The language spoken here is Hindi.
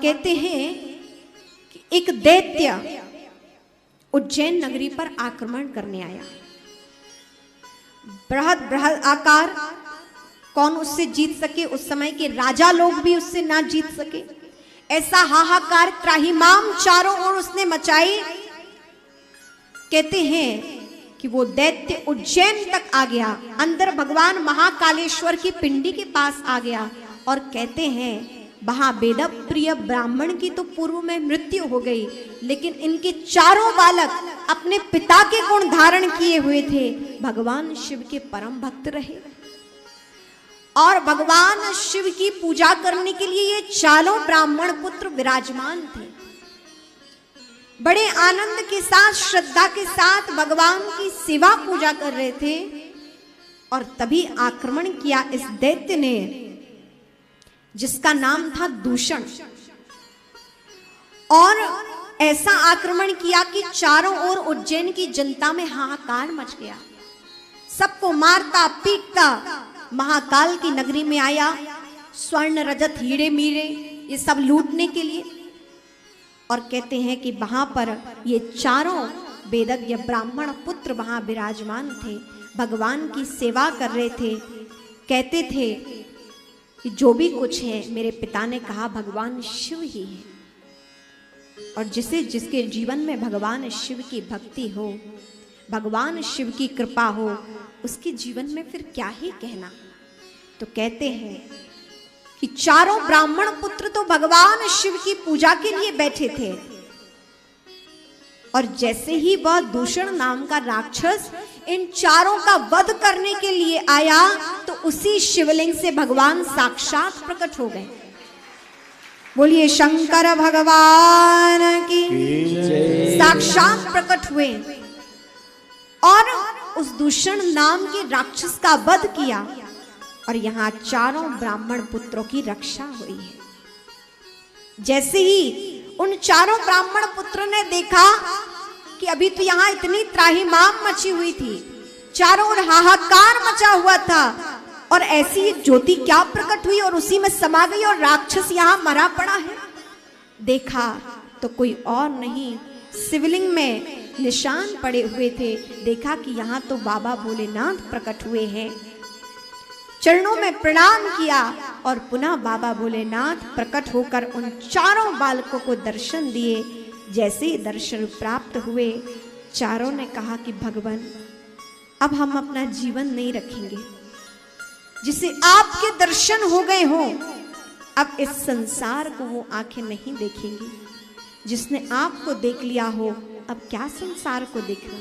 कहते हैं कि एक दैत्य उज्जैन नगरी पर आक्रमण करने आया। बृहद बृहद आकार, कौन उससे जीत सके? उस समय के राजा लोग भी उससे ना जीत सके। ऐसा हाहाकार त्राहिमाम चारों ओर उसने मचाई। कहते हैं कि वो दैत्य उज्जैन तक आ गया, अंदर भगवान महाकालेश्वर की पिंडी के पास आ गया और कहते हैं वहां वेद प्रिय ब्राह्मण की तो पूर्व में मृत्यु हो गई, लेकिन इनके चारों बालक अपने पिता के गुण धारण किए हुए थे, भगवान शिव के परम भक्त रहे और भगवान शिव की पूजा करने के लिए ये चारों ब्राह्मण पुत्र विराजमान थे। बड़े आनंद के साथ, श्रद्धा के साथ भगवान की सेवा पूजा कर रहे थे और तभी आक्रमण किया इस दैत्य ने, जिसका नाम था दूषण। और ऐसा आक्रमण किया कि चारों ओर उज्जैन की जनता में हाहाकार मच गया। सबको मारता पीटता महाकाल की नगरी में आया, स्वर्ण रजत हीरे मीरे ये सब लूटने के लिए। और कहते हैं कि वहां पर ये चारों वेदज्ञ ब्राह्मण पुत्र वहां विराजमान थे, भगवान की सेवा कर रहे थे। कहते थे कि जो भी कुछ है मेरे पिता ने कहा भगवान शिव ही है, और जिसके जीवन में भगवान शिव की भक्ति हो, भगवान शिव की कृपा हो, उसके जीवन में फिर क्या ही कहना। तो कहते हैं कि चारों ब्राह्मण पुत्र तो भगवान शिव की पूजा के लिए बैठे थे और जैसे ही वह दूषण नाम का राक्षस इन चारों का वध करने के लिए आया तो उसी शिवलिंग से भगवान साक्षात प्रकट हो गए। बोलिए शंकर भगवान की साक्षात प्रकट हुए और उस दूषण नाम के राक्षस का वध किया और यहाँ चारों ब्राह्मण पुत्रों की रक्षा हुई है। जैसे ही उन चारों ब्राह्मण पुत्रों ने देखा कि अभी तो यहाँ इतनी त्राहिमाम मची हुई थी, चारों ओर हाहाकार मचा हुआ था और ऐसी एक ज्योति क्या प्रकट हुई और उसी में समा गई और राक्षस यहाँ मरा पड़ा है। देखा तो कोई और नहीं, शिवलिंग में निशान पड़े हुए थे। देखा कि यहाँ तो बाबा भोलेनाथ प्रकट हुए हैं। चरणों में प्रणाम किया और पुनः बाबा भोलेनाथ प्रकट होकर उन चारों बालकों को दर्शन दिए। जैसे ही दर्शन प्राप्त हुए, चारों ने कहा कि भगवान अब हम अपना जीवन नहीं रखेंगे, जिसे आपके दर्शन हो गए हों अब इस संसार को वो आंखें नहीं देखेंगी। जिसने आपको देख लिया हो अब क्या संसार को देखना।